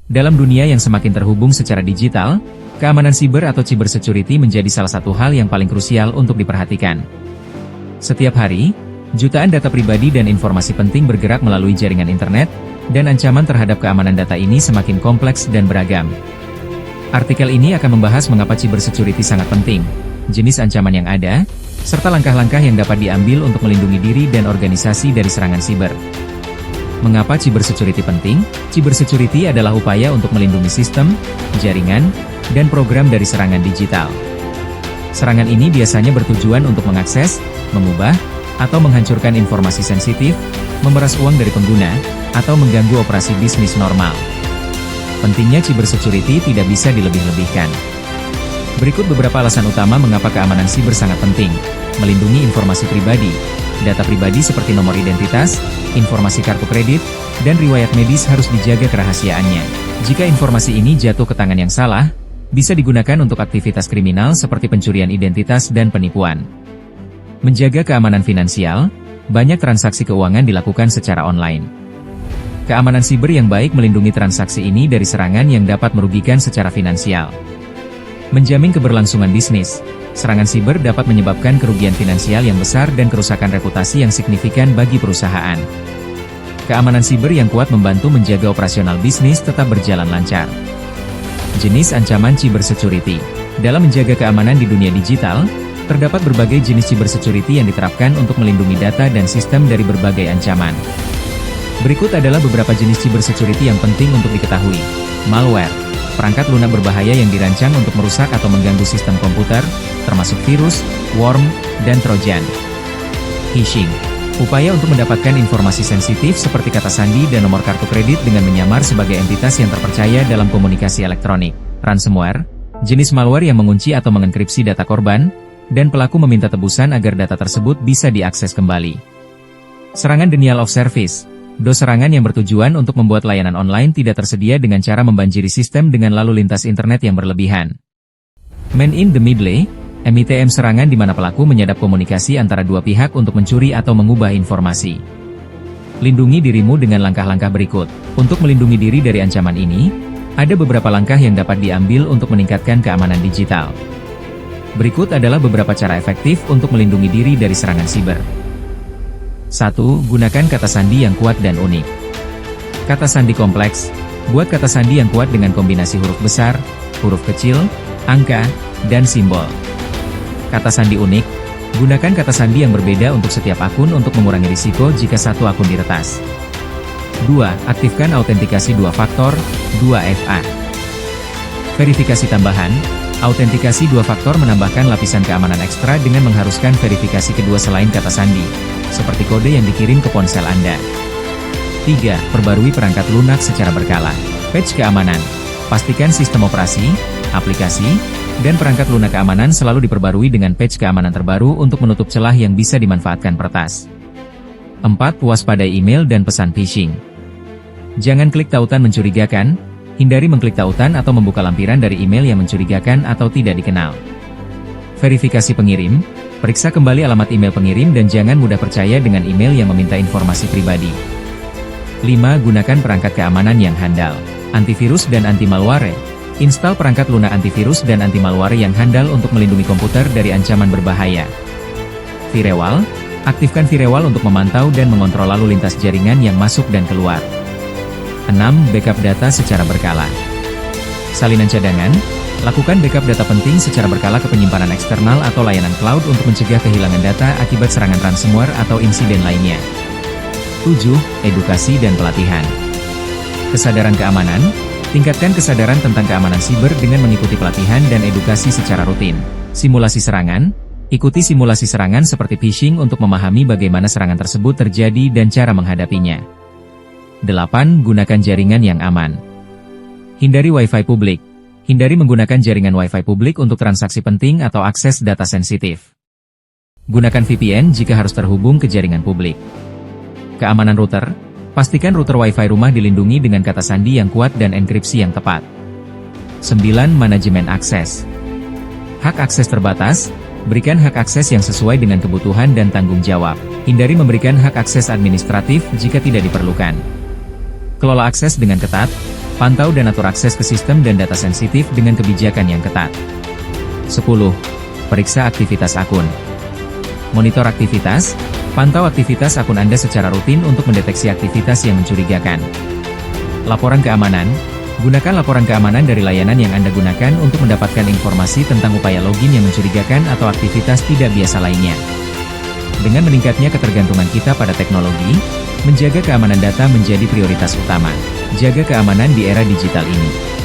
Dalam dunia yang semakin terhubung secara digital, keamanan siber atau cybersecurity menjadi salah satu hal yang paling krusial untuk diperhatikan. Setiap hari, jutaan data pribadi dan informasi penting bergerak melalui jaringan internet, dan ancaman terhadap keamanan data ini semakin kompleks dan beragam. Artikel ini akan membahas mengapa cybersecurity sangat penting, jenis ancaman yang ada, serta langkah-langkah yang dapat diambil untuk melindungi diri dan organisasi dari serangan siber. Mengapa cybersecurity penting? Cybersecurity adalah upaya untuk melindungi sistem, jaringan, dan program dari serangan digital. Serangan ini biasanya bertujuan untuk mengakses, mengubah, atau menghancurkan informasi sensitif, memeras uang dari pengguna, atau mengganggu operasi bisnis normal. Pentingnya cybersecurity tidak bisa dilebih-lebihkan. Berikut beberapa alasan utama mengapa keamanan siber sangat penting. Melindungi informasi pribadi. Data pribadi seperti nomor identitas, informasi kartu kredit, dan riwayat medis harus dijaga kerahasiaannya. Jika informasi ini jatuh ke tangan yang salah, bisa digunakan untuk aktivitas kriminal seperti pencurian identitas dan penipuan. Menjaga keamanan finansial, banyak transaksi keuangan dilakukan secara online. Keamanan siber yang baik melindungi transaksi ini dari serangan yang dapat merugikan secara finansial. Menjamin keberlangsungan bisnis, serangan siber dapat menyebabkan kerugian finansial yang besar dan kerusakan reputasi yang signifikan bagi perusahaan. Keamanan siber yang kuat membantu menjaga operasional bisnis tetap berjalan lancar. Jenis ancaman cybersecurity. Dalam menjaga keamanan di dunia digital, terdapat berbagai jenis cybersecurity yang diterapkan untuk melindungi data dan sistem dari berbagai ancaman. Berikut adalah beberapa jenis cybersecurity yang penting untuk diketahui. Malware, perangkat lunak berbahaya yang dirancang untuk merusak atau mengganggu sistem komputer, termasuk virus, worm, dan trojan. Phishing, upaya untuk mendapatkan informasi sensitif seperti kata sandi dan nomor kartu kredit dengan menyamar sebagai entitas yang terpercaya dalam komunikasi elektronik. Ransomware, jenis malware yang mengunci atau mengenkripsi data korban, dan pelaku meminta tebusan agar data tersebut bisa diakses kembali. Serangan denial of service, serangan yang bertujuan untuk membuat layanan online tidak tersedia dengan cara membanjiri sistem dengan lalu lintas internet yang berlebihan. Man in the Middle, MITM serangan di mana pelaku menyadap komunikasi antara dua pihak untuk mencuri atau mengubah informasi. Lindungi dirimu dengan langkah-langkah berikut. Untuk melindungi diri dari ancaman ini, ada beberapa langkah yang dapat diambil untuk meningkatkan keamanan digital. Berikut adalah beberapa cara efektif untuk melindungi diri dari serangan siber. 1. Gunakan kata sandi yang kuat dan unik. Kata sandi kompleks. Buat kata sandi yang kuat dengan kombinasi huruf besar, huruf kecil, angka, dan simbol. Kata sandi unik. Gunakan kata sandi yang berbeda untuk setiap akun untuk mengurangi risiko jika satu akun diretas. 2. Aktifkan autentikasi 2 faktor, 2FA. Verifikasi tambahan. Autentikasi 2 faktor menambahkan lapisan keamanan ekstra dengan mengharuskan verifikasi kedua selain kata sandi, seperti kode yang dikirim ke ponsel Anda. 3. Perbarui perangkat lunak secara berkala. Patch keamanan. Pastikan sistem operasi, aplikasi, dan perangkat lunak keamanan selalu diperbarui dengan patch keamanan terbaru untuk menutup celah yang bisa dimanfaatkan peretas. 4. Waspadai email dan pesan phishing. Jangan klik tautan mencurigakan. Hindari mengklik tautan atau membuka lampiran dari email yang mencurigakan atau tidak dikenal. Verifikasi pengirim. Periksa kembali alamat email pengirim dan jangan mudah percaya dengan email yang meminta informasi pribadi. 5. Gunakan perangkat keamanan yang handal. Antivirus dan anti-malware. Install perangkat lunak antivirus dan anti-malware yang handal untuk melindungi komputer dari ancaman berbahaya. Firewall. Aktifkan firewall untuk memantau dan mengontrol lalu lintas jaringan yang masuk dan keluar. 6. Backup data secara berkala. Salinan cadangan. Lakukan backup data penting secara berkala ke penyimpanan eksternal atau layanan cloud untuk mencegah kehilangan data akibat serangan ransomware atau insiden lainnya. 7. Edukasi dan pelatihan. Kesadaran keamanan. Tingkatkan kesadaran tentang keamanan siber dengan mengikuti pelatihan dan edukasi secara rutin. Simulasi serangan. Ikuti simulasi serangan seperti phishing untuk memahami bagaimana serangan tersebut terjadi dan cara menghadapinya. 8. Gunakan jaringan yang aman. Hindari Wi-Fi publik. Hindari menggunakan jaringan Wi-Fi publik untuk transaksi penting atau akses data sensitif. Gunakan VPN jika harus terhubung ke jaringan publik. Keamanan router. Pastikan router Wi-Fi rumah dilindungi dengan kata sandi yang kuat dan enkripsi yang tepat. 9. Manajemen akses. Hak akses terbatas. Berikan hak akses yang sesuai dengan kebutuhan dan tanggung jawab. Hindari memberikan hak akses administratif jika tidak diperlukan. Kelola akses dengan ketat. Pantau dan atur akses ke sistem dan data sensitif dengan kebijakan yang ketat. 10. Periksa aktivitas akun. Monitor aktivitas, pantau aktivitas akun Anda secara rutin untuk mendeteksi aktivitas yang mencurigakan. Laporan keamanan, gunakan laporan keamanan dari layanan yang Anda gunakan untuk mendapatkan informasi tentang upaya login yang mencurigakan atau aktivitas tidak biasa lainnya. Dengan meningkatnya ketergantungan kita pada teknologi, menjaga keamanan data menjadi prioritas utama. Jaga keamanan di era digital ini.